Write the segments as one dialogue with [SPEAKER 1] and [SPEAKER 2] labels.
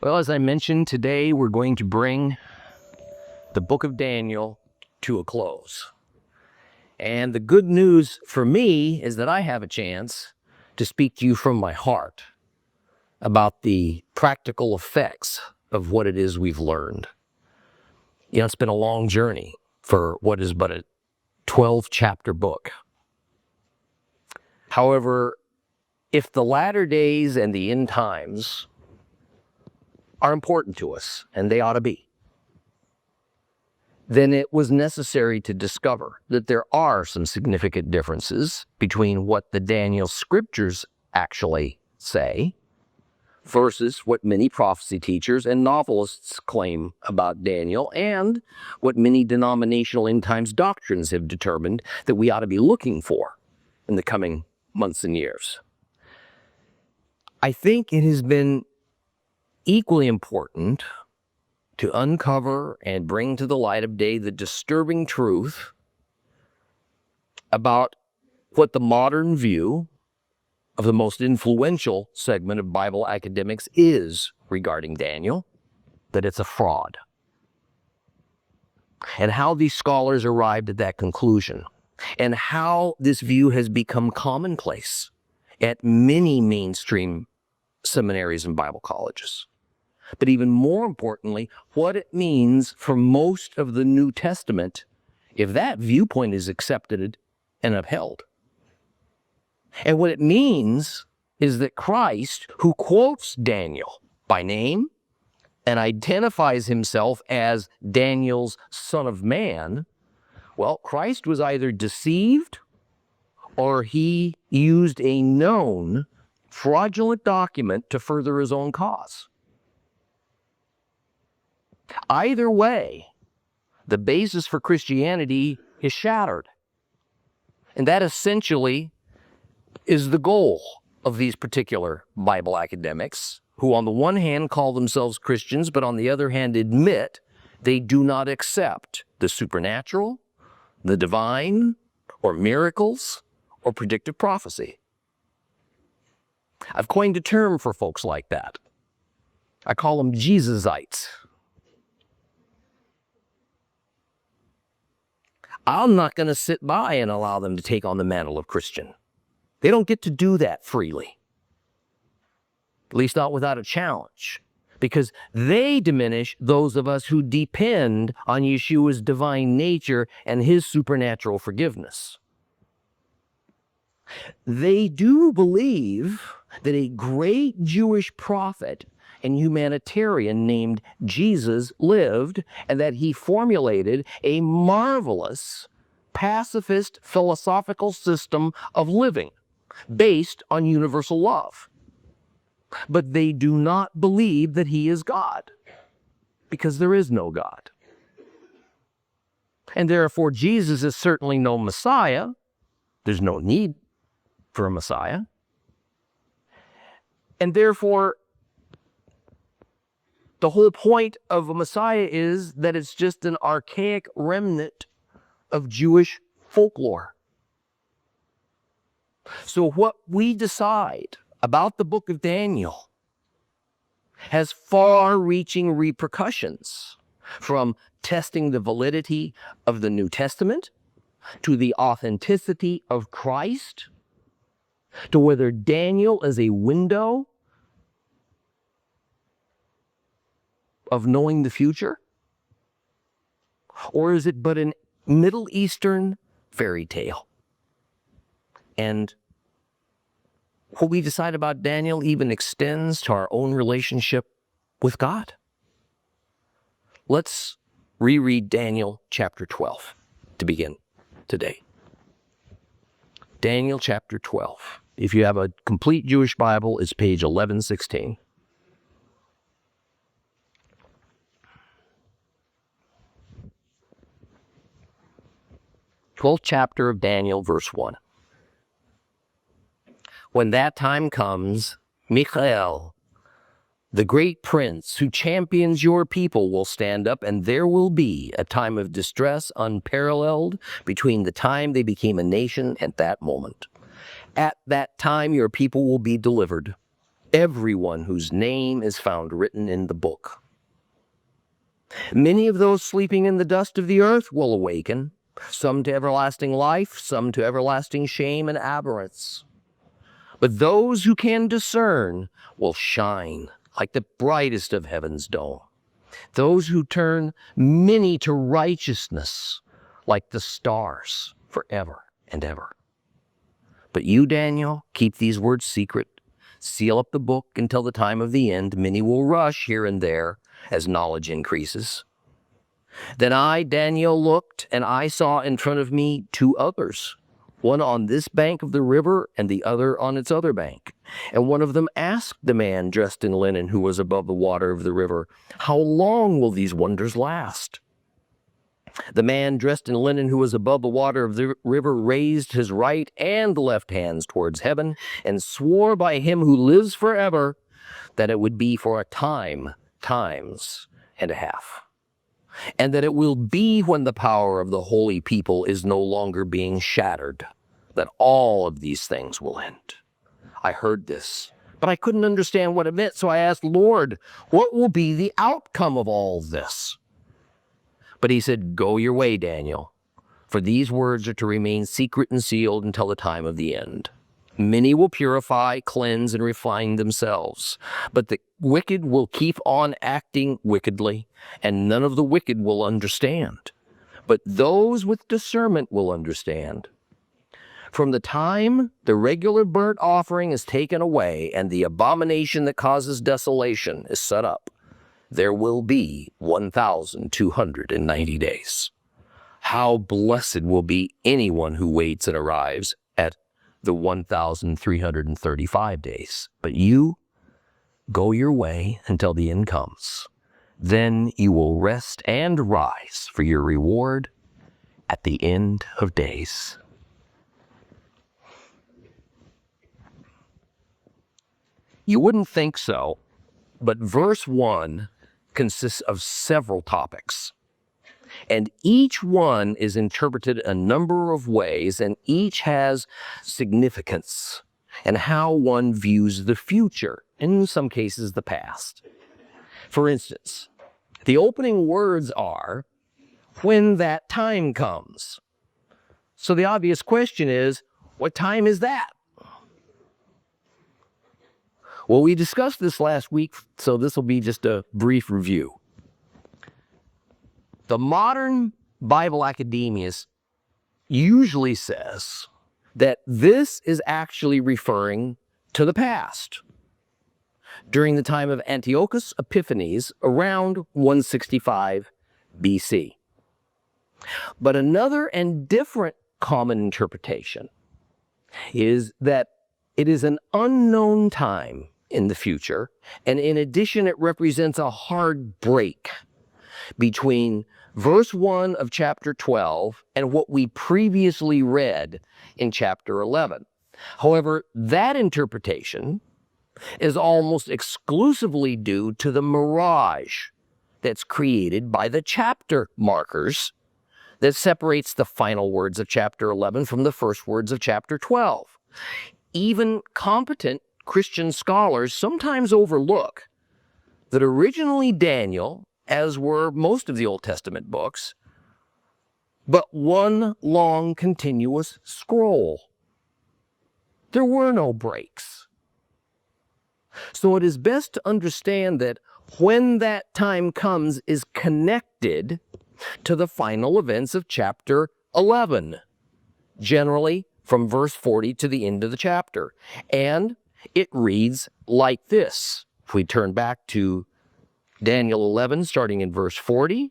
[SPEAKER 1] Well, as I mentioned, today we're going to bring the book of Daniel to a close. And the good news for me is that I have a chance to speak to you from my heart about the practical effects of what it is we've learned. You know, it's been a long journey for what is but a 12-chapter book. However, if the latter days and the end times are important to us, and they ought to be, then it was necessary to discover that there are some significant differences between what the Daniel scriptures actually say versus what many prophecy teachers and novelists claim about Daniel, and what many denominational end times doctrines have determined that we ought to be looking for in the coming months and years. I think it has been equally important to uncover and bring to the light of day the disturbing truth about what the modern view of the most influential segment of Bible academics is regarding Daniel, that it's a fraud. And how these scholars arrived at that conclusion, and how this view has become commonplace at many mainstream seminaries and Bible colleges. But even more importantly, what it means for most of the New Testament if that viewpoint is accepted and upheld. And what it means is that Christ, who quotes Daniel by name and identifies himself as Daniel's Son of Man, well, Christ was either deceived or he used a known fraudulent document to further his own cause. Either way, the basis for Christianity is shattered. And that essentially is the goal of these particular Bible academics, who on the one hand call themselves Christians, but on the other hand admit they do not accept the supernatural, the divine, or miracles, or predictive prophecy. I've coined a term for folks like that. I call them Jesusites. I'm not going to sit by and allow them to take on the mantle of Christian. They don't get to do that freely, at least not without a challenge, because they diminish those of us who depend on Yeshua's divine nature and his supernatural forgiveness. They do believe that a great Jewish prophet and humanitarian named Jesus lived, and that he formulated a marvelous pacifist philosophical system of living based on universal love. But they do not believe that he is God, because there is no God. And therefore, Jesus is certainly no Messiah. There's no need for a Messiah. And therefore, the whole point of a Messiah is that it's just an archaic remnant of Jewish folklore. So what we decide about the book of Daniel has far-reaching repercussions, from testing the validity of the New Testament, to the authenticity of Christ, to whether Daniel is a window of knowing the future, or is it but a Middle Eastern fairy tale? And what we decide about Daniel even extends to our own relationship with God. Let's reread Daniel chapter 12 to begin today. Daniel chapter 12. If you have a complete Jewish Bible, it's page 1116. 12th chapter of Daniel, verse 1. When that time comes, Michael, the great prince who champions your people, will stand up, and there will be a time of distress unparalleled between the time they became a nation and that moment. At that time, your people will be delivered, everyone whose name is found written in the book. Many of those sleeping in the dust of the earth will awaken, some to everlasting life, some to everlasting shame and abhorrence. But those who can discern will shine like the brightest of heaven's dome. Those who turn many to righteousness like the stars forever and ever. But you, Daniel, keep these words secret. Seal up the book until the time of the end. Many will rush here and there as knowledge increases. Then I, Daniel, looked, and I saw in front of me two others, one on this bank of the river and the other on its other bank. And one of them asked the man dressed in linen who was above the water of the river, "How long will these wonders last?" The man dressed in linen who was above the water of the river raised his right and left hands towards heaven and swore by him who lives forever that it would be for a times and a half, and that it will be when the power of the holy people is no longer being shattered, that all of these things will end. I heard this, but I couldn't understand what it meant, so I asked, "Lord, what will be the outcome of all this?" But he said, "Go your way, Daniel, for these words are to remain secret and sealed until the time of the end. Many will purify, cleanse, and refine themselves, but the wicked will keep on acting wickedly, and none of the wicked will understand. But those with discernment will understand. From the time the regular burnt offering is taken away and the abomination that causes desolation is set up, there will be 1,290 days. How blessed will be anyone who waits and arrives at the 1,335 days. But you go your way until the end comes. Then you will rest and rise for your reward at the end of days." You wouldn't think so, but verse 1 consists of several topics. And each one is interpreted a number of ways, and each has significance and how one views the future, in some cases the past. For instance, the opening words are, "when that time comes." So the obvious question is, what time is that? Well, we discussed this last week, so this will be just a brief review. The modern Bible academia usually says that this is actually referring to the past, during the time of Antiochus Epiphanes, around 165 BC. But another and different common interpretation is that it is an unknown time in the future, and in addition, it represents a hard break between verse 1 of chapter 12 and what we previously read in chapter 11. However, that interpretation is almost exclusively due to the mirage that's created by the chapter markers that separates the final words of chapter 11 from the first words of chapter 12. Even competent Christian scholars sometimes overlook that originally Daniel, as were most of the Old Testament books, but one long continuous scroll. There were no breaks. So it is best to understand that when that time comes is connected to the final events of chapter 11, generally from verse 40 to the end of the chapter. And it reads like this. If we turn back to Daniel 11, starting in verse 40.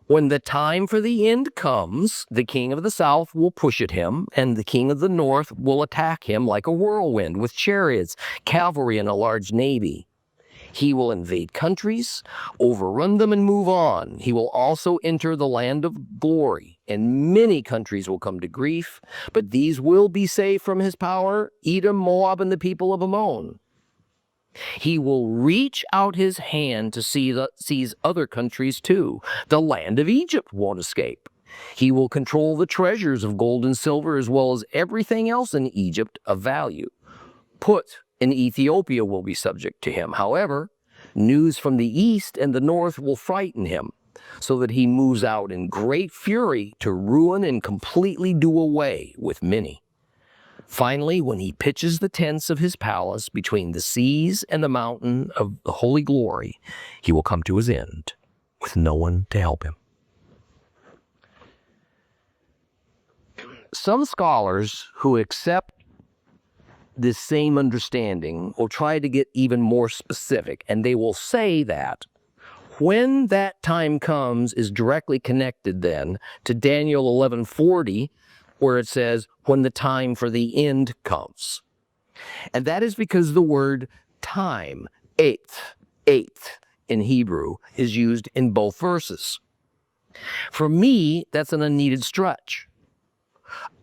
[SPEAKER 1] "When the time for the end comes, the king of the south will push at him, and the king of the north will attack him like a whirlwind with chariots, cavalry, and a large navy. He will invade countries, overrun them, and move on. He will also enter the land of glory, and many countries will come to grief, but these will be saved from his power, Edom, Moab, and the people of Ammon. He will reach out his hand to seize other countries too. The land of Egypt won't escape. He will control the treasures of gold and silver as well as everything else in Egypt of value. Put in Ethiopia will be subject to him. However, news from the east and the north will frighten him, so that he moves out in great fury to ruin and completely do away with many. Finally, when he pitches the tents of his palace between the seas and the mountain of the holy glory, he will come to his end with no one to help him. Some scholars who accept this same understanding will try to get even more specific, and they will say that when that time comes is directly connected then to Daniel 11:40, where it says, when the time for the end comes. And that is because the word time, eighth in Hebrew, is used in both verses. For me, that's an unneeded stretch.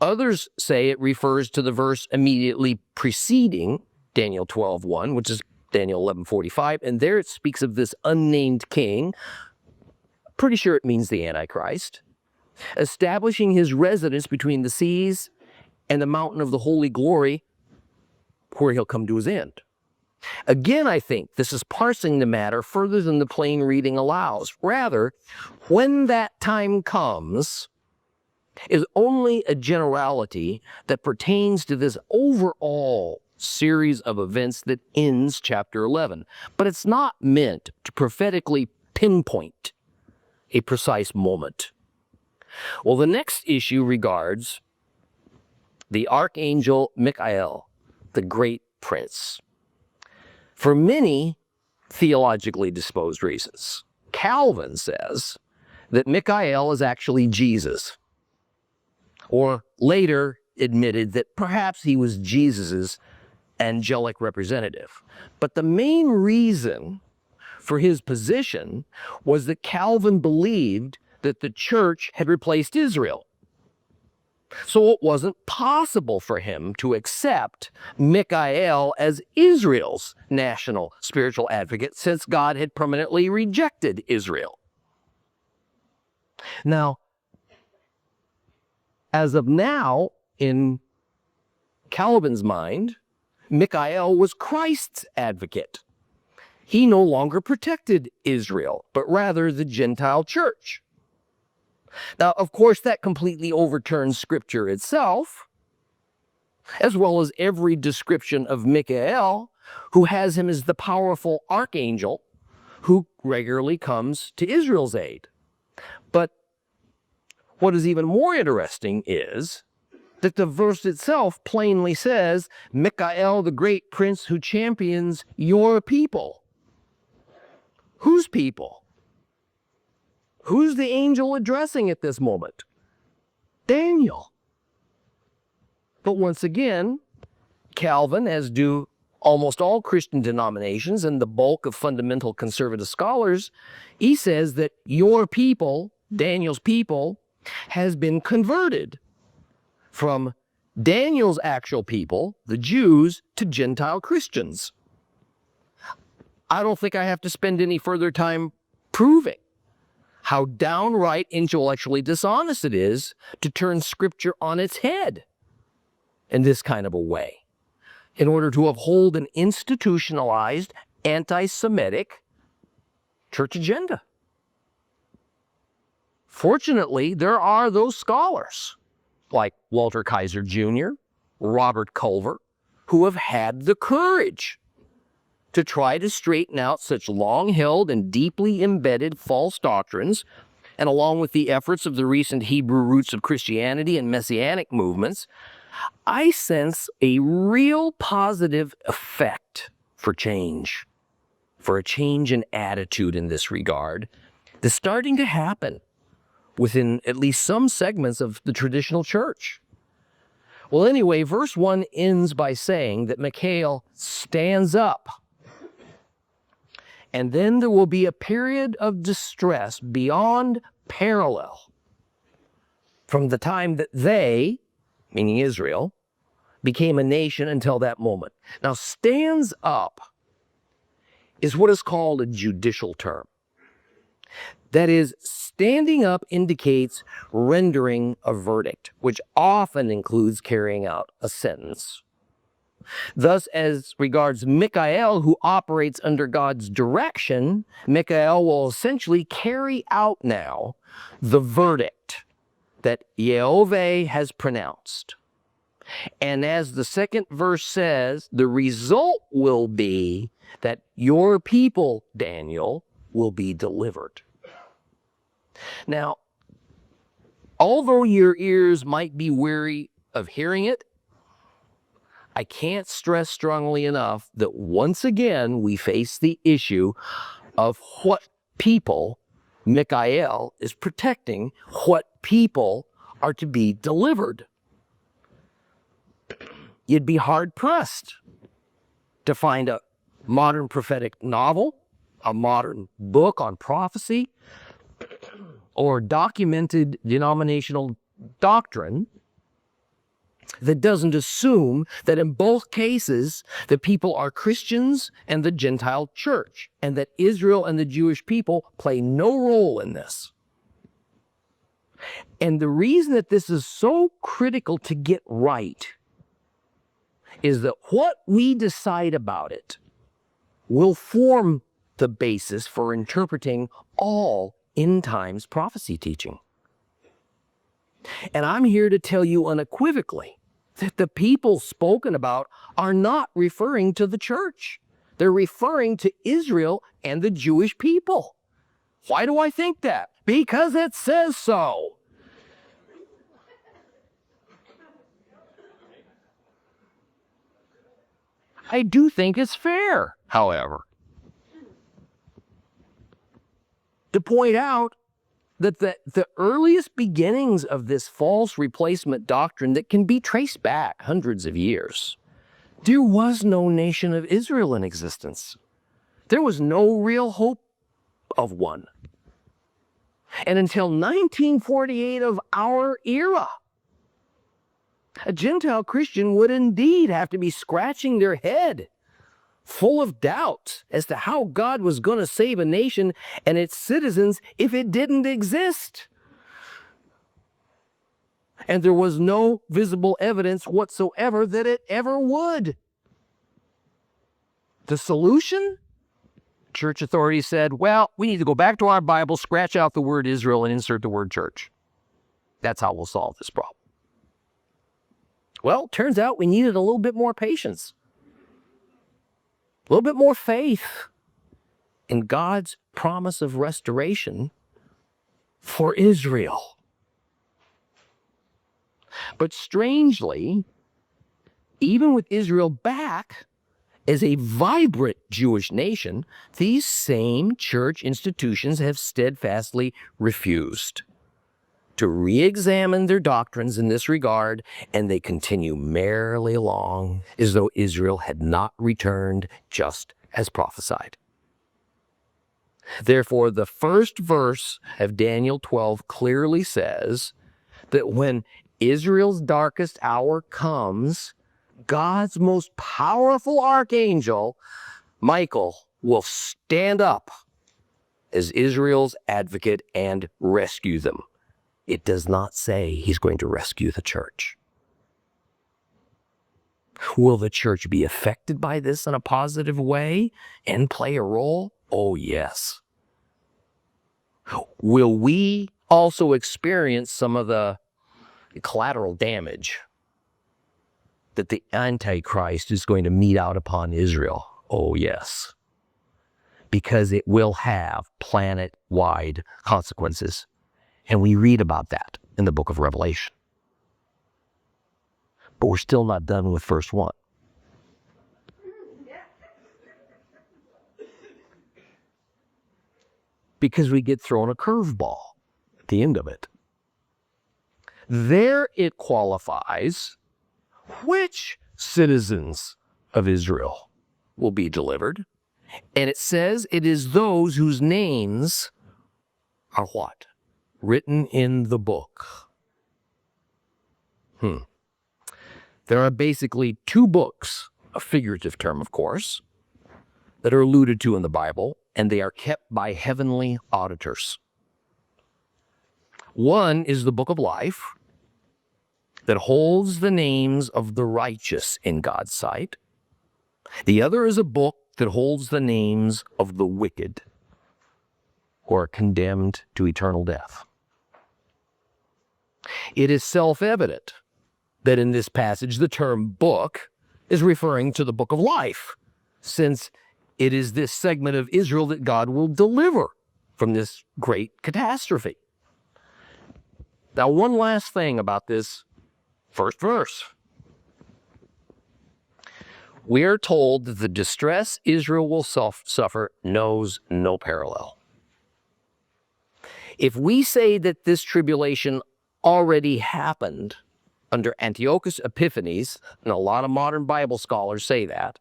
[SPEAKER 1] Others say it refers to the verse immediately preceding Daniel 12:1, which is Daniel 11:45, and there it speaks of this unnamed king. Pretty sure it means the Antichrist, establishing his residence between the seas and the mountain of the holy glory, where he'll come to his end. Again, I think this is parsing the matter further than the plain reading allows. Rather, when that time comes is only a generality that pertains to this overall series of events that ends chapter 11. But it's not meant to prophetically pinpoint a precise moment. Well, the next issue regards the archangel Michael, the great prince. For many theologically disposed reasons, Calvin says that Michael is actually Jesus, or later admitted that perhaps he was Jesus's angelic representative. But the main reason for his position was that Calvin believed that the church had replaced Israel. So it wasn't possible for him to accept Michael as Israel's national spiritual advocate, since God had permanently rejected Israel. Now, as of now, in Calvin's mind, Michael was Christ's advocate. He no longer protected Israel, but rather the Gentile church. Now, of course, that completely overturns Scripture itself, as well as every description of Michael, who has him as the powerful archangel who regularly comes to Israel's aid. But what is even more interesting is that the verse itself plainly says, Michael, the great prince who champions your people. Whose people? Who's the angel addressing at this moment? Daniel. But once again, Calvin, as do almost all Christian denominations and the bulk of fundamental conservative scholars, he says that your people, Daniel's people, has been converted from Daniel's actual people, the Jews, to Gentile Christians. I don't think I have to spend any further time proving how downright intellectually dishonest it is to turn Scripture on its head in this kind of a way, in order to uphold an institutionalized, anti-Semitic church agenda. Fortunately, there are those scholars, like Walter Kaiser Jr., Robert Culver, who have had the courage to try to straighten out such long-held and deeply embedded false doctrines, and along with the efforts of the recent Hebrew roots of Christianity and Messianic movements, I sense a real positive effect for change, for a change in attitude in this regard, that's starting to happen within at least some segments of the traditional church. Well, anyway, verse 1 ends by saying that Michael stands up. And then there will be a period of distress beyond parallel from the time that they, meaning Israel, became a nation until that moment. Now, stands up is what is called a judicial term. That is, standing up indicates rendering a verdict, which often includes carrying out a sentence. Thus, as regards Michael, who operates under God's direction, Michael will essentially carry out now the verdict that Yehovah has pronounced. And as the second verse says, the result will be that your people, Daniel, will be delivered. Now, although your ears might be weary of hearing it, I can't stress strongly enough that once again we face the issue of what people Michael is protecting, what people are to be delivered. You'd be hard-pressed to find a modern prophetic novel, a modern book on prophecy, or documented denominational doctrine that doesn't assume that in both cases the people are Christians and the Gentile church, and that Israel and the Jewish people play no role in this. And the reason that this is so critical to get right is that what we decide about it will form the basis for interpreting all end times prophecy teaching. And I'm here to tell you unequivocally that the people spoken about are not referring to the church. They're referring to Israel and the Jewish people. Why do I think that? Because it says so. I do think it's fair, however, to point out that the earliest beginnings of this false replacement doctrine that can be traced back hundreds of years, there was no nation of Israel in existence. There was no real hope of one. And until 1948 of our era, a Gentile Christian would indeed have to be scratching their head, full of doubt as to how God was going to save a nation and its citizens if it didn't exist. And there was no visible evidence whatsoever that it ever would. The solution? Church authorities said, well, we need to go back to our Bible, scratch out the word Israel, and insert the word church. That's how we'll solve this problem. Well, turns out we needed a little bit more patience, a little bit more faith in God's promise of restoration for Israel. But strangely, even with Israel back as a vibrant Jewish nation, these same church institutions have steadfastly refused to re-examine their doctrines in this regard, and they continue merrily along as though Israel had not returned just as prophesied. Therefore, the first verse of Daniel 12 clearly says that when Israel's darkest hour comes, God's most powerful archangel, Michael, will stand up as Israel's advocate and rescue them. It does not say he's going to rescue the church. Will the church be affected by this in a positive way and play a role? Oh, yes. Will we also experience some of the collateral damage that the Antichrist is going to mete out upon Israel? Oh, yes. Because it will have planet-wide consequences. And we read about that in the book of Revelation. But we're still not done with verse 1. Because we get thrown a curveball at the end of it. There it qualifies which citizens of Israel will be delivered. And it says it is those whose names are what? Written in the book. There are basically two books, a figurative term, of course, that are alluded to in the Bible, and they are kept by heavenly auditors. One is the book of life that holds the names of the righteous in God's sight. The other is a book that holds the names of the wicked who are condemned to eternal death. It is self-evident that in this passage the term book is referring to the book of life, since it is this segment of Israel that God will deliver from this great catastrophe. Now, one last thing about this first verse. We are told that the distress Israel will suffer knows no parallel. If we say that this tribulation already happened under Antiochus Epiphanes, and a lot of modern Bible scholars say that,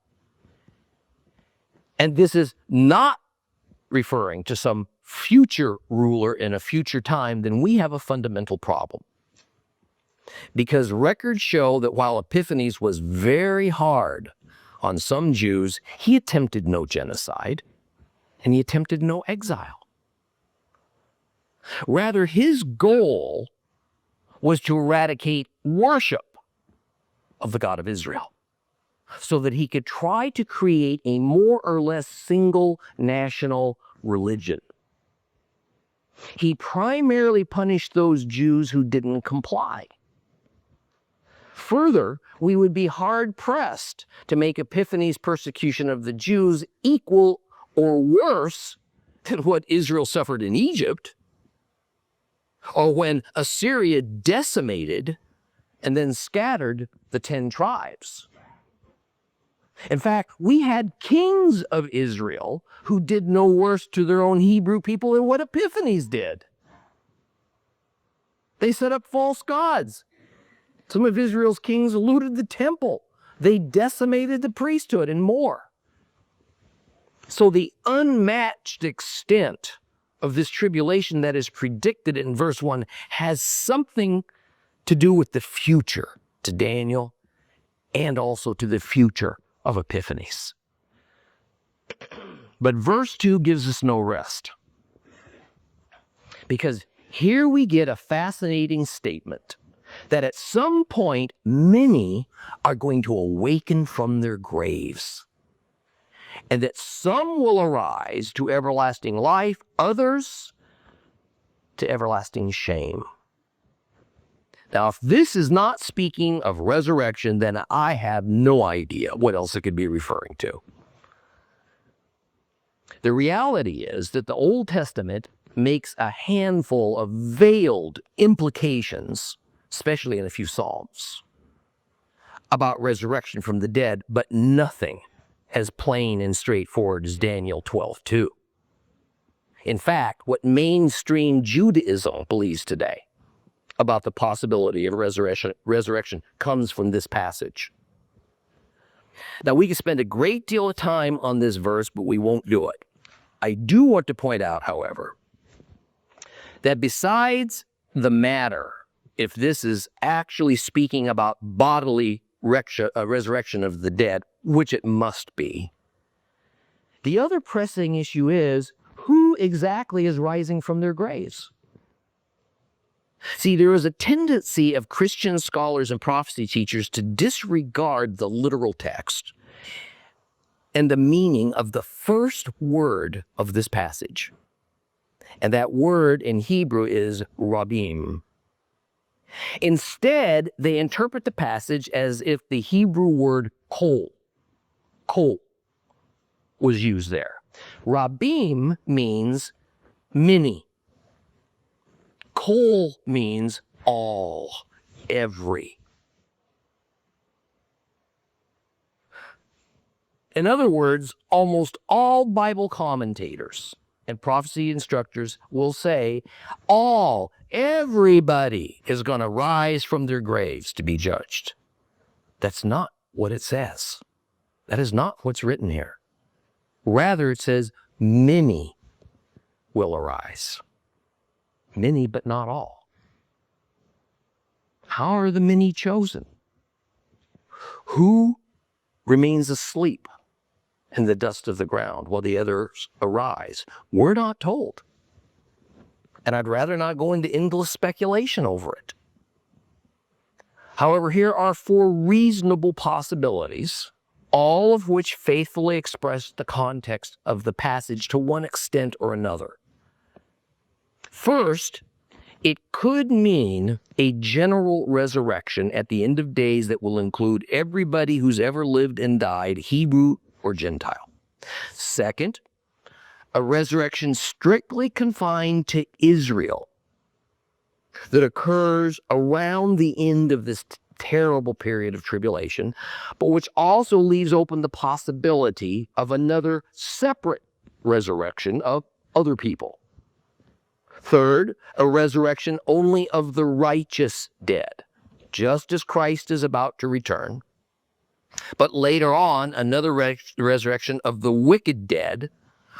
[SPEAKER 1] and this is not referring to some future ruler in a future time, then we have a fundamental problem. Because records show that while Epiphanes was very hard on some Jews, he attempted no genocide, and he attempted no exile. Rather, his goal was to eradicate worship of the God of Israel, so that he could try to create a more or less single national religion. He primarily punished those Jews who didn't comply. Further, we would be hard-pressed to make Epiphanes' persecution of the Jews equal or worse than what Israel suffered in Egypt, or when Assyria decimated and then scattered the 10 tribes. In fact, we had kings of Israel who did no worse to their own Hebrew people than what Epiphanes did. They set up false gods. Some of Israel's kings looted the temple. They decimated the priesthood and more. So the unmatched extent of this tribulation that is predicted in verse 1 has something to do with the future to Daniel and also to the future of Epiphanes. But verse 2 gives us no rest, because here we get a fascinating statement that at some point many are going to awaken from their graves, and that some will arise to everlasting life, others to everlasting shame. Now, if this is not speaking of resurrection, then I have no idea what else it could be referring to. The reality is that the Old Testament makes a handful of veiled implications, especially in a few Psalms, about resurrection from the dead, but nothing as plain and straightforward as Daniel 12:2. In fact, what mainstream Judaism believes today about the possibility of resurrection comes from this passage. Now, we could spend a great deal of time on this verse, but we won't do it. I do want to point out, however, that besides the matter, if this is actually speaking about bodily resurrection of the dead, which it must be, the other pressing issue is who exactly is rising from their graves? See, there is a tendency of Christian scholars and prophecy teachers to disregard the literal text and the meaning of the first word of this passage. And that word in Hebrew is rabim. Instead, they interpret the passage as if the Hebrew word kol was used there. Rabim means many. Kol means all, every. In other words, almost all Bible commentators and prophecy instructors will say everybody is going to rise from their graves to be judged. That's not what it says. That is not what's written here. Rather, it says many will arise. Many, but not all. How are the many chosen? Who remains asleep in the dust of the ground while the others arise? We're not told. and I'd rather not go into endless speculation over it. However, here are 4 reasonable possibilities, all of which faithfully express the context of the passage to one extent or another. First, it could mean a general resurrection at the end of days that will include everybody who's ever lived and died, Hebrew or Gentile. Second, a resurrection strictly confined to Israel that occurs around the end of this terrible period of tribulation, but which also leaves open the possibility of another separate resurrection of other people. Third, a resurrection only of the righteous dead, just as Christ is about to return. But later on, another resurrection of the wicked dead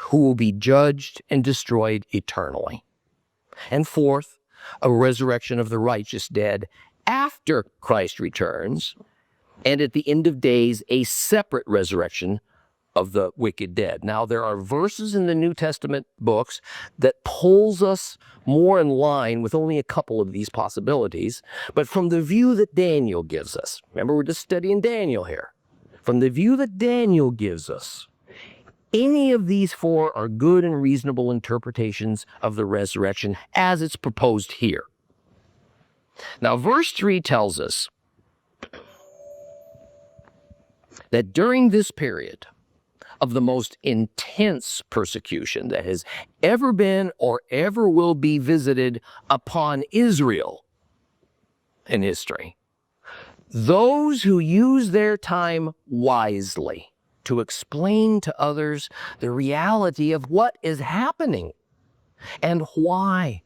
[SPEAKER 1] who will be judged and destroyed eternally. And fourth, a resurrection of the righteous dead after Christ returns, and at the end of days, a separate resurrection of the wicked dead. Now, there are verses in the New Testament books that pulls us more in line with only a couple of these possibilities, but from the view that Daniel gives us, remember we're just studying Daniel here, from the view that Daniel gives us, any of these 4 are good and reasonable interpretations of the resurrection as it's proposed here. Now, verse 3 tells us that during this period of the most intense persecution that has ever been or ever will be visited upon Israel in history, those who use their time wisely to explain to others the reality of what is happening and why,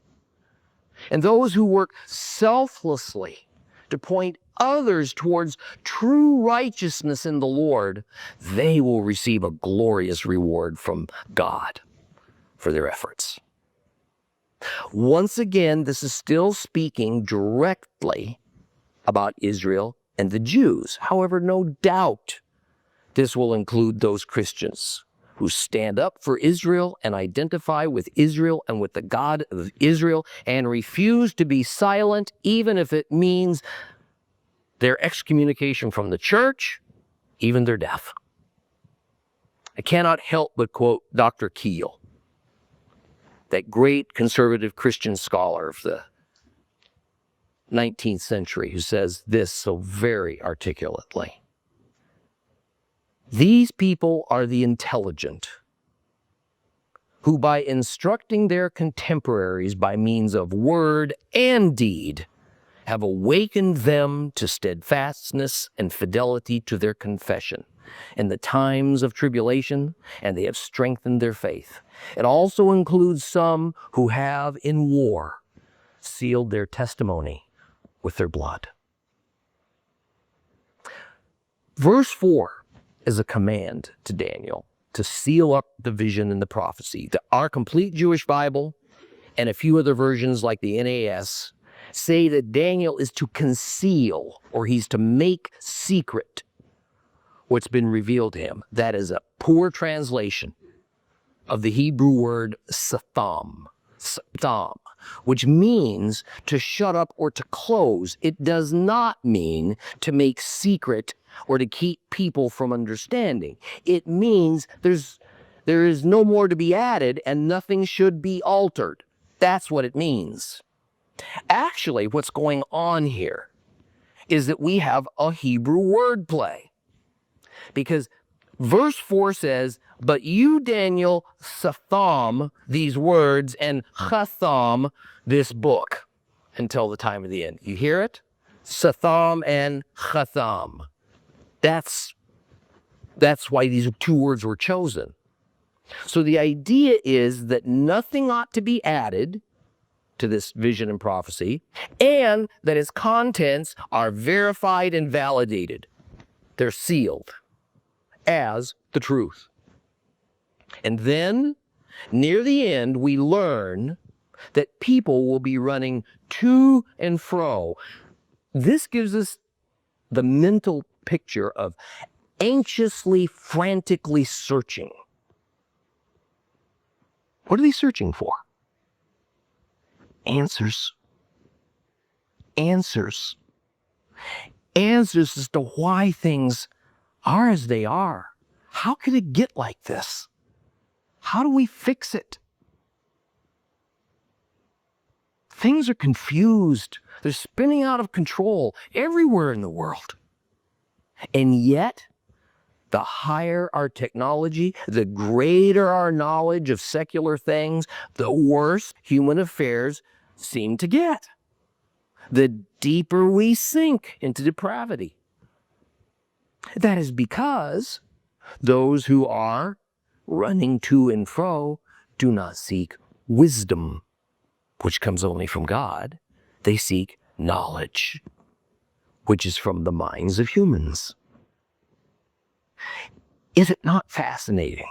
[SPEAKER 1] and those who work selflessly to point others towards true righteousness in the Lord, they will receive a glorious reward from God for their efforts. Once again, this is still speaking directly about Israel and the Jews. However, no doubt this will include those Christians who stand up for Israel and identify with Israel and with the God of Israel and refuse to be silent, even if it means their excommunication from the church, even their death. I cannot help but quote Dr. Keel, that great conservative Christian scholar of the 19th century, who says this so very articulately. These people are the intelligent, who by instructing their contemporaries by means of word and deed have awakened them to steadfastness and fidelity to their confession in the times of tribulation, and they have strengthened their faith. It also includes some who have in war sealed their testimony with their blood. Verse 4 is a command to Daniel to seal up the vision and the prophecy. Our complete Jewish Bible and a few other versions like the NAS say that Daniel is to conceal, or he's to make secret what's been revealed to him. That is a poor translation of the Hebrew word satham, which means to shut up or to close. It does not mean to make secret or to keep people from understanding. It means there is no more to be added and nothing should be altered. That's what it means. Actually, what's going on here is that we have a Hebrew wordplay. Because verse 4 says, but you, Daniel, satham these words and chatham this book until the time of the end. You hear it? Satham and chatham. That's why these 2 words were chosen. So the idea is that nothing ought to be added to this vision and prophecy, and that its contents are verified and validated. They're sealed as the truth. And then, near the end, we learn that people will be running to and fro. This gives us the mental picture of anxiously, frantically searching. What are they searching for? answers. Answers. Answers as to why things are as they are. How could it get like this? How do we fix it? Things are confused. They're spinning out of control everywhere in the world. And yet, the higher our technology, the greater our knowledge of secular things, the worse human affairs seem to get. The deeper we sink into depravity. That is because those who are running to and fro do not seek wisdom, which comes only from God. They seek knowledge, which is from the minds of humans. Is it not fascinating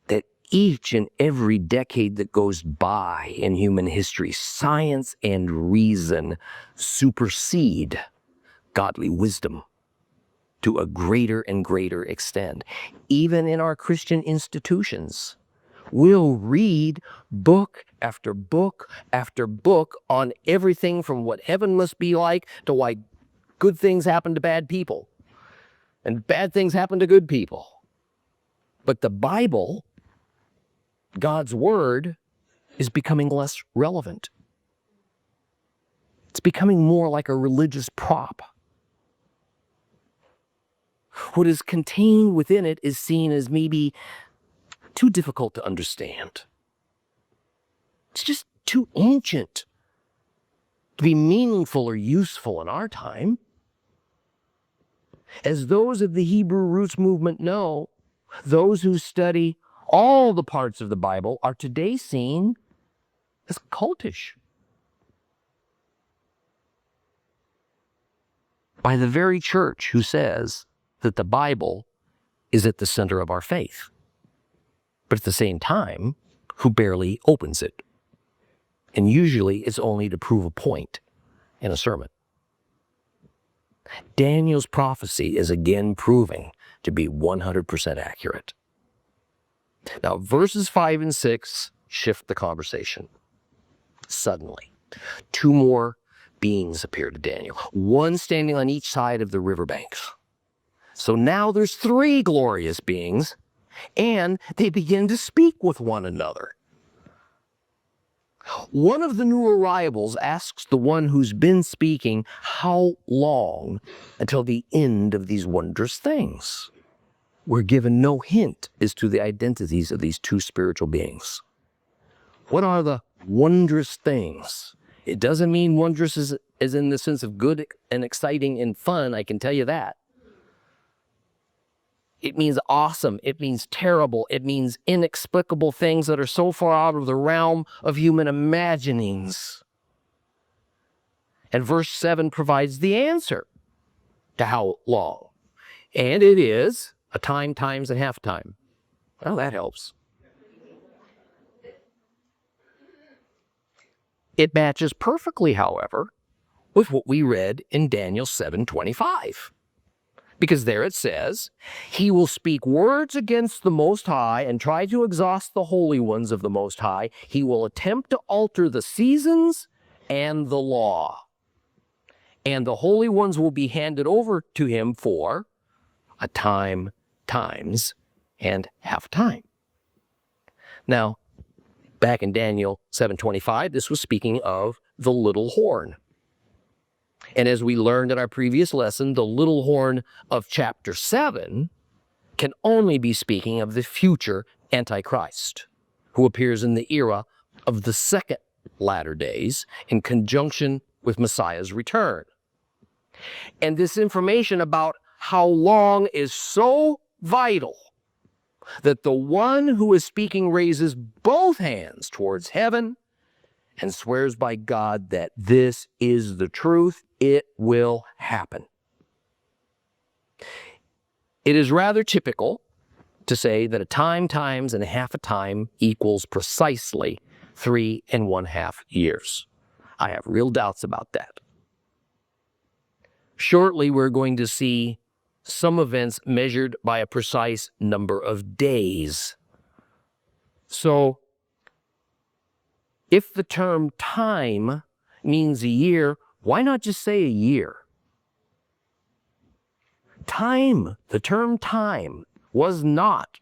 [SPEAKER 1] that each and every decade that goes by in human history, science and reason supersede godly wisdom to a greater and greater extent? Even in our Christian institutions, we'll read book after book after book on everything from what heaven must be like to why good things happen to bad people and bad things happen to good people. But the Bible, God's Word, is becoming less relevant. It's becoming more like a religious prop. What is contained within it is seen as maybe too difficult to understand. It's just too ancient to be meaningful or useful in our time. As those of the Hebrew roots movement know, those who study all the parts of the Bible are today seen as cultish. By the very church who says that the Bible is at the center of our faith, but at the same time, who barely opens it. And usually it's only to prove a point in a sermon. Daniel's prophecy is again proving to be 100% accurate. Now, verses 5 and 6 shift the conversation. Suddenly, two more beings appear to Daniel, one standing on each side of the riverbanks. So now there's three glorious beings, and they begin to speak with one another. One of the new arrivals asks the one who's been speaking, how long until the end of these wondrous things? We're given no hint as to the identities of these two spiritual beings. What are the wondrous things? It doesn't mean wondrous as in the sense of good and exciting and fun, I can tell you that. It means awesome. It means terrible. It means inexplicable things that are so far out of the realm of human imaginings. And verse 7 provides the answer to how long. And it is a time, times, and half time. Well, that helps. It matches perfectly, however, with what we read in Daniel 7:25. Because there it says, he will speak words against the Most High and try to exhaust the holy ones of the Most High. He will attempt to alter the seasons and the law. And the holy ones will be handed over to him for a time, times, and half time. Now, back in Daniel 7:25, this was speaking of the little horn. And as we learned in our previous lesson, the little horn of chapter 7 can only be speaking of the future Antichrist, who appears in the era of the second latter days in conjunction with Messiah's return. And this information about how long is so vital that the one who is speaking raises both hands towards heaven and swears by God that this is the truth. It will happen. It is rather typical to say that a time, times, and a half a time equals precisely 3 1/2 years. I have real doubts about that. Shortly, we're going to see some events measured by a precise number of days. So, If the term time means a year, why not just say a year? Time, the term time, was not,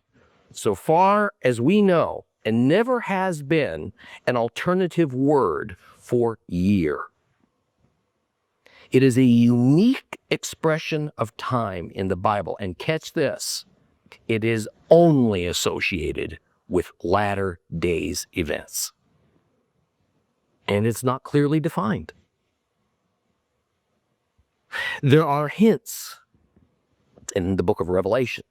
[SPEAKER 1] so far as we know, and never has been, an alternative word for year. It is a unique expression of time in the Bible. And catch this, it is only associated with latter days events. And it's not clearly defined. There are hints in the book of Revelation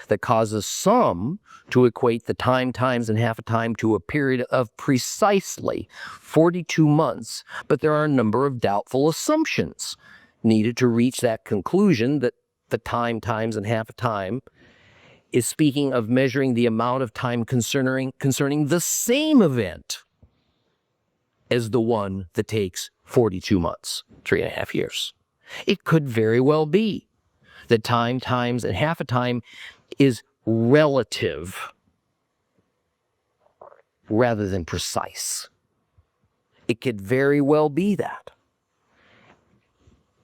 [SPEAKER 1] that causes some to equate the time, times, and half a time to a period of precisely 42 months, but there are a number of doubtful assumptions needed to reach that conclusion that the time, times, and half a time is speaking of measuring the amount of time concerning the same event as the one that takes 42 months, 3.5 years. It could very well be that time, times, and half a time is relative rather than precise. It could very well be that.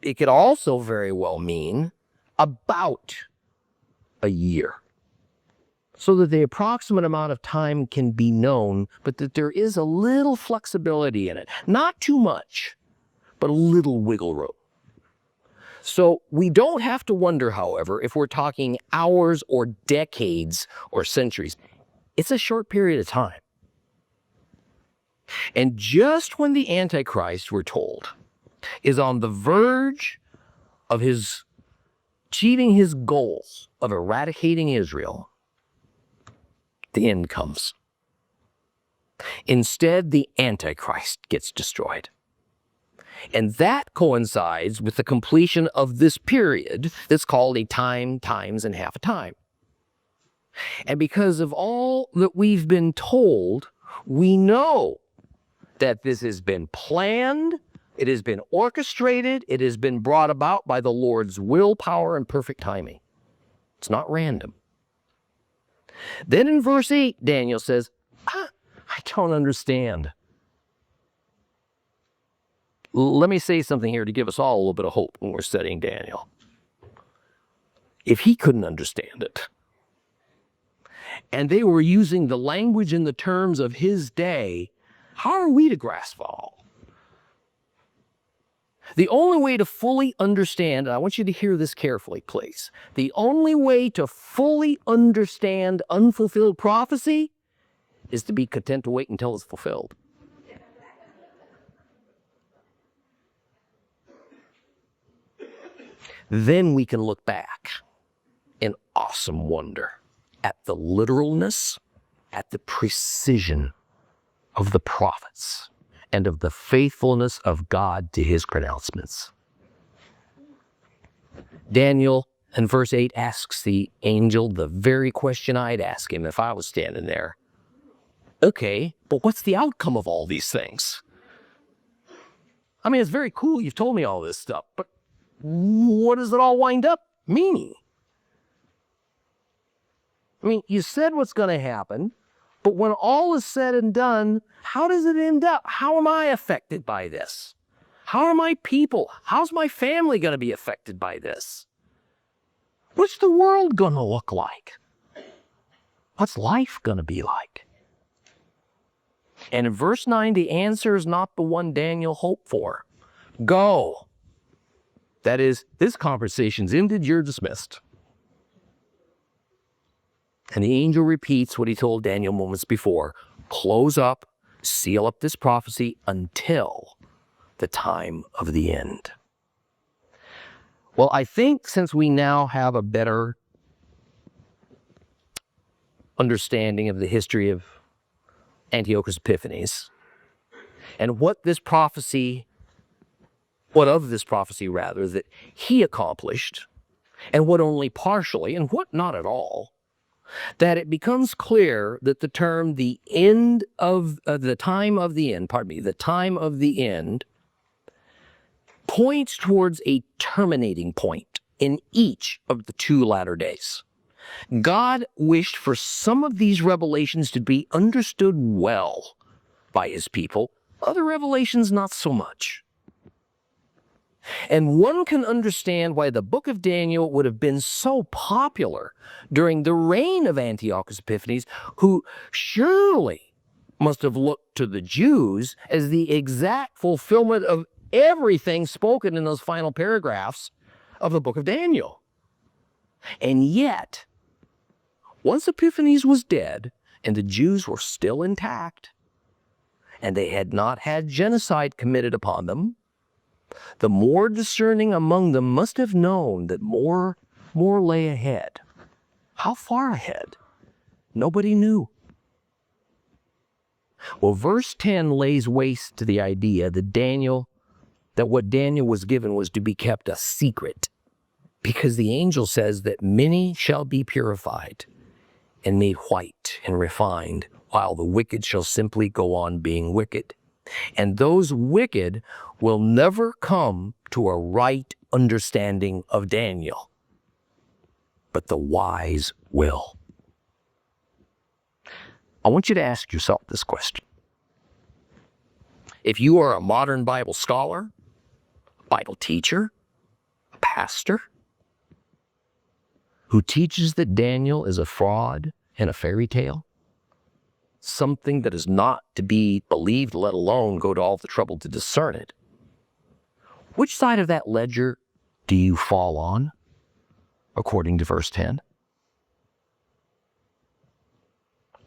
[SPEAKER 1] It could also very well mean about a year, so that the approximate amount of time can be known, but that there is a little flexibility in it. Not too much, but a little wiggle room. So we don't have to wonder, however, if we're talking hours or decades or centuries. It's a short period of time. And just when the Antichrist, we're told, is on the verge of achieving his goal of eradicating Israel, the end comes. Instead, the Antichrist gets destroyed. And that coincides with the completion of this period that's called a time, times, and half a time. And because of all that we've been told, we know that this has been planned, it has been orchestrated, it has been brought about by the Lord's willpower and perfect timing. It's not random. Then in verse 8, Daniel says, I don't understand. Let me say something here to give us all a little bit of hope when we're studying Daniel. If he couldn't understand it, and they were using the language and the terms of his day, how are we to grasp all? The only way to fully understand, and I want you to hear this carefully, please. The only way to fully understand unfulfilled prophecy is to be content to wait until it's fulfilled. Then we can look back in awesome wonder at the literalness, at the precision of the prophets, and of the faithfulness of God to his pronouncements. Daniel, in verse 8, asks the angel the very question I'd ask him if I was standing there. Okay, but what's the outcome of all these things? I mean, it's very cool you've told me all this stuff, but what does it all wind up meaning? I mean, you said what's going to happen, but when all is said and done, how does it end up? How am I affected by this? How are my people? How's my family going to be affected by this? What's the world going to look like? What's life going to be like? And in verse 9, the answer is not the one Daniel hoped for. Go. That is, this conversation's ended, you're dismissed. And the angel repeats what he told Daniel moments before. Close up, seal up this prophecy until the time of the end. Well, I think since we now have a better understanding of the history of Antiochus Epiphanes, and what of this prophecy that he accomplished, and what only partially, and what not at all, that it becomes clear that the term the time of the end points towards a terminating point in each of the two latter days. God wished for some of these revelations to be understood well by his people. Other revelations, not so much. And one can understand why the book of Daniel would have been so popular during the reign of Antiochus Epiphanes, who surely must have looked to the Jews as the exact fulfillment of everything spoken in those final paragraphs of the book of Daniel. And yet, once Epiphanes was dead and the Jews were still intact, and they had not had genocide committed upon them, the more discerning among them must have known that more lay ahead. How far ahead? Nobody knew. Well, verse 10 lays waste to the idea that what Daniel was given was to be kept a secret, because the angel says that many shall be purified and made white and refined, while the wicked shall simply go on being wicked. And those wicked will never come to a right understanding of Daniel, but the wise will. I want you to ask yourself this question. If you are a modern Bible scholar, Bible teacher, pastor, who teaches that Daniel is a fraud and a fairy tale, something that is not to be believed, let alone go to all the trouble to discern it, which side of that ledger do you fall on, according to verse 10?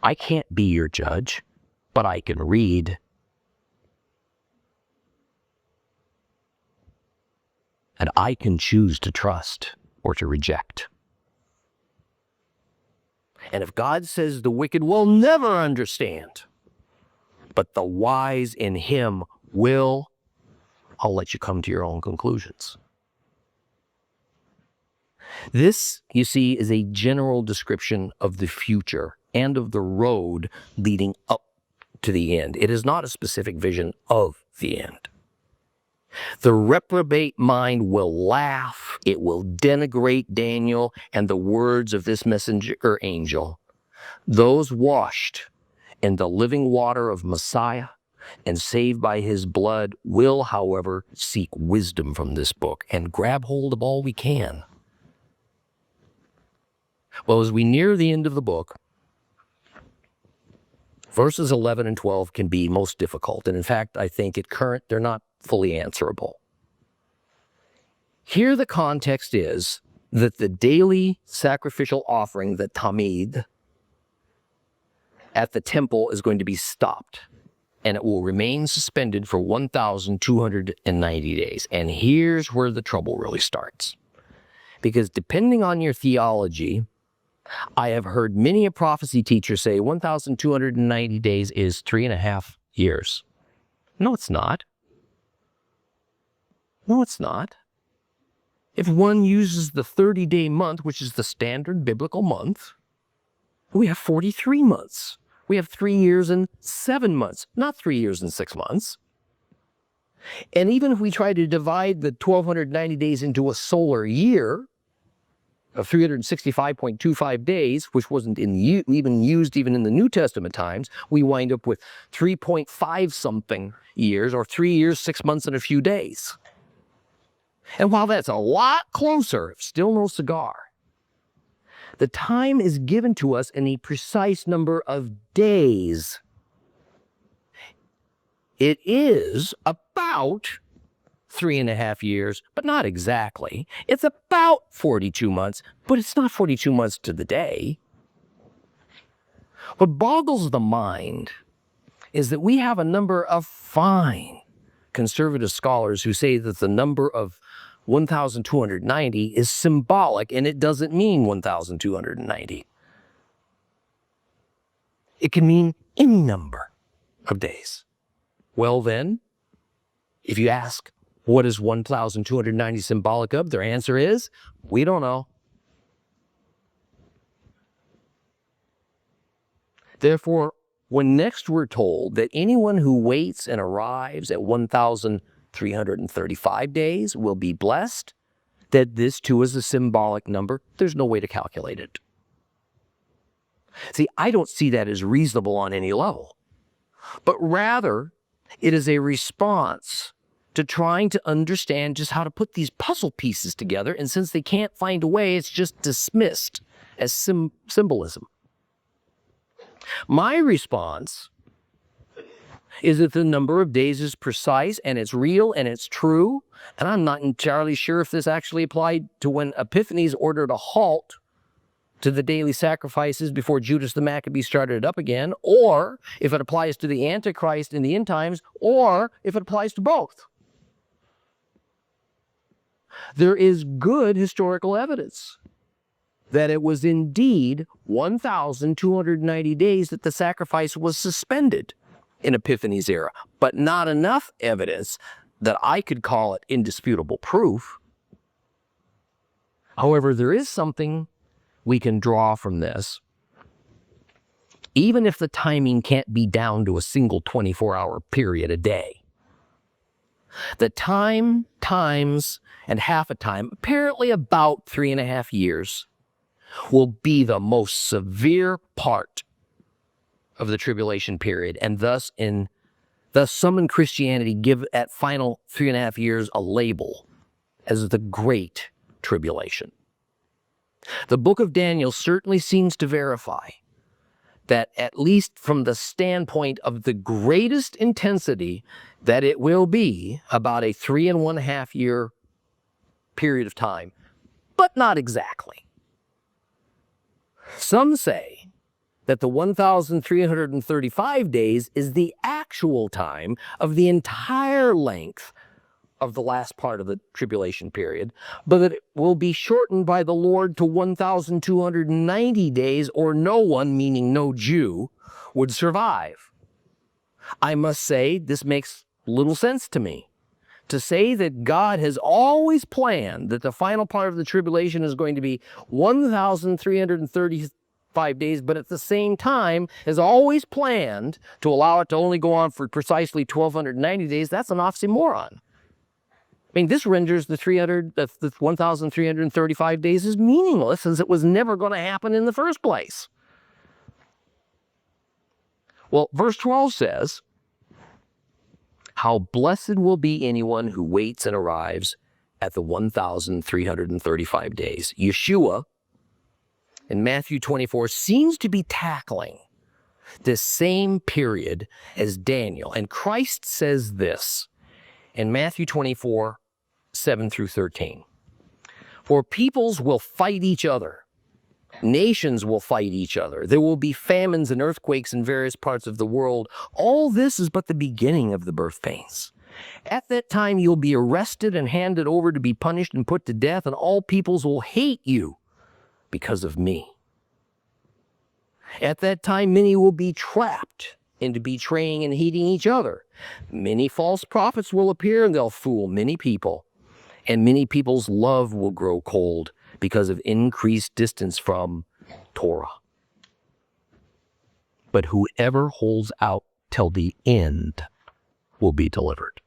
[SPEAKER 1] I can't be your judge, but I can read. And I can choose to trust or to reject. And if God says the wicked will never understand, but the wise in him will, I'll let you come to your own conclusions. This, you see, is a general description of the future and of the road leading up to the end. It is not a specific vision of the end. The reprobate mind will laugh. It will denigrate Daniel and the words of this messenger or angel. Those washed in the living water of Messiah and saved by his blood will, however, seek wisdom from this book and grab hold of all we can. Well, as we near the end of the book, verses 11 and 12 can be most difficult. And in fact, I think at current, they're not fully answerable. Here the context is that the daily sacrificial offering, the tamid, at the temple is going to be stopped, and it will remain suspended for 1,290 days. And here's where the trouble really starts. Because depending on your theology, I have heard many a prophecy teacher say 1,290 days is 3.5 years. No, it's not. No, it's not. If one uses the 30-day month, which is the standard biblical month, we have 43 months. We have 3 years and 7 months, not 3 years and 6 months. And even if we try to divide the 1,290 days into a solar year of 365.25 days, which wasn't even used even in the New Testament times, we wind up with 3.5-something years, or 3 years, 6 months, and a few days. And while that's a lot closer, still no cigar, the time is given to us in a precise number of days. It is about 3.5 years, but not exactly. It's about 42 months, but it's not 42 months to the day. What boggles the mind is that we have a number of fine conservative scholars who say that the number of 1,290 is symbolic, and it doesn't mean 1,290. It can mean any number of days. Well then, if you ask, what is 1,290 symbolic of? Their answer is, we don't know. Therefore, when next we're told that anyone who waits and arrives at 1,335 days will be blessed, that this too is a symbolic number, there's no way to calculate it. See, I don't see that as reasonable on any level. but rather it is a response to trying to understand just how to put these puzzle pieces together, and since they can't find a way, it's just dismissed as symbolism. My response is that the number of days is precise, and it's real, and it's true, and I'm not entirely sure if this actually applied to when Epiphanes ordered a halt to the daily sacrifices before Judas the Maccabee started it up again, or if it applies to the Antichrist in the end times, or if it applies to both. There is good historical evidence that it was indeed 1,290 days that the sacrifice was suspended in Epiphanes' era, but not enough evidence that I could call it indisputable proof. However, there is something we can draw from this. Even if the timing can't be down to a single 24-hour period a day, the time, times, and half a time, apparently about 3.5 years, will be the most severe part of the tribulation period, and thus some in Christianity give that final 3.5 years a label as the Great Tribulation. The book of Daniel certainly seems to verify that, at least from the standpoint of the greatest intensity, that it will be about a 3.5 year period of time, but not exactly. Some say that the 1,335 days is the actual time of the entire length of the last part of the tribulation period, but that it will be shortened by the Lord to 1,290 days, or no one, meaning no Jew, would survive. I must say, this makes little sense to me. To say that God has always planned that the final part of the tribulation is going to be 1,335 days, but at the same time has always planned to allow it to only go on for precisely 1,290 days, that's an oxymoron. I mean, this renders the 1,335 days as meaningless, as it was never going to happen in the first place. Well, verse 12 says, "How blessed will be anyone who waits and arrives at the 1,335 days." Yeshua, in Matthew 24, seems to be tackling this same period as Daniel. And Christ says this in Matthew 24, 7 through 13. "For peoples will fight each other. Nations will fight each other. There will be famines and earthquakes in various parts of the world. All this is but the beginning of the birth pains. At that time you'll be arrested and handed over to be punished and put to death, and all peoples will hate you because of me. At that time many will be trapped into betraying and hating each other. Many false prophets will appear, and they'll fool many people. And many people's love will grow cold because of increased distance from Torah. But whoever holds out till the end will be delivered."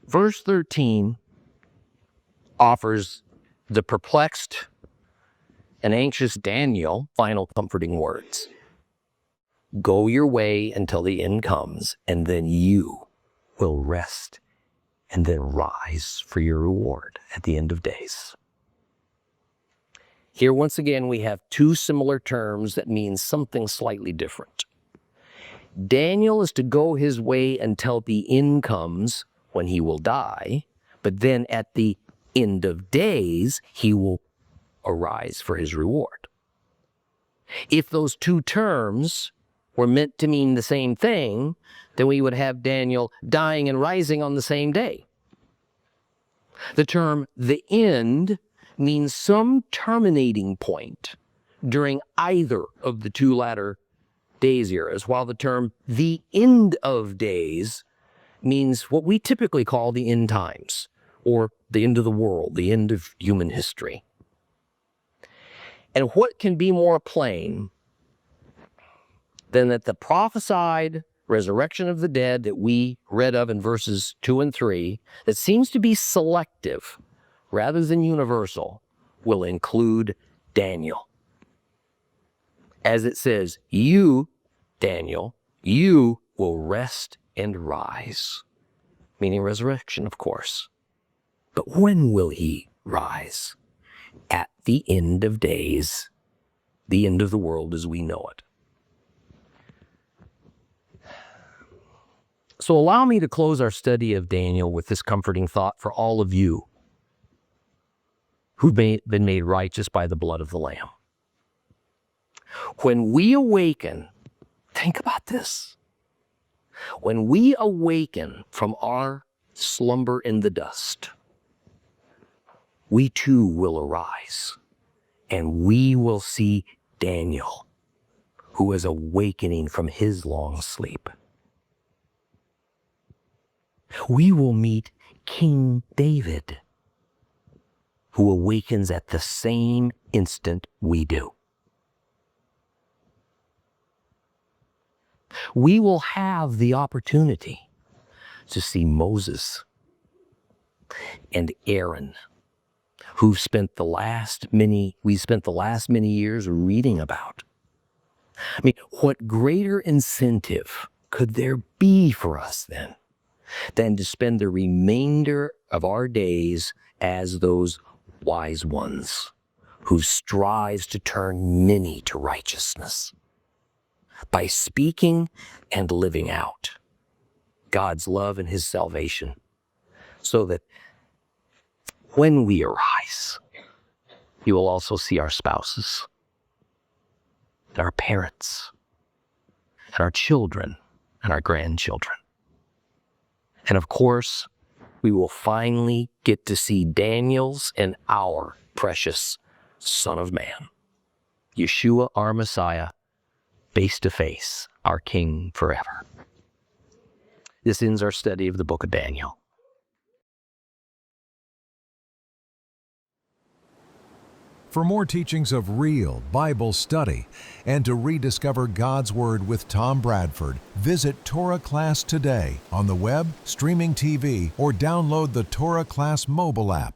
[SPEAKER 1] Verse 13 offers the perplexed and anxious Daniel final comforting words. "Go your way until the end comes, and then you will rest and then rise for your reward at the end of days." Here, once again, we have two similar terms that mean something slightly different. Daniel is to go his way until the end comes, when he will die, but then at the end of days, he will arise for his reward. If those two terms were meant to mean the same thing, then we would have Daniel dying and rising on the same day. The term "the end" means some terminating point during either of the two latter days eras, while the term "the end of days" means what we typically call the end times, or the end of the world, the end of human history. And what can be more plain than that the prophesied resurrection of the dead that we read of in verses 2 and 3, that seems to be selective rather than universal, will include Daniel. As it says, you, Daniel, you will rest and rise. Meaning resurrection, of course. But when will he rise? At the end of days, the end of the world as we know it. So allow me to close our study of Daniel with this comforting thought for all of you who've been made righteous by the blood of the Lamb. When we awaken, think about this. When we awaken from our slumber in the dust, we too will arise, and we will see Daniel, who is awakening from his long sleep. We will meet King David, who awakens at the same instant we do. We will have the opportunity to see Moses and Aaron, who we spent the last many years reading about. I mean, what greater incentive could there be for us then than to spend the remainder of our days as those wise ones who strives to turn many to righteousness by speaking and living out God's love and his salvation, so that when we arise, you will also see our spouses, and our parents, and our children, and our grandchildren. And of course, we will finally get to see Daniel's and our precious Son of Man, Yeshua, our Messiah, face to face, our King forever. This ends our study of the book of Daniel.
[SPEAKER 2] For more teachings of real Bible study and to rediscover God's Word with Tom Bradford, visit Torah Class today on the web, streaming TV, or download the Torah Class mobile app.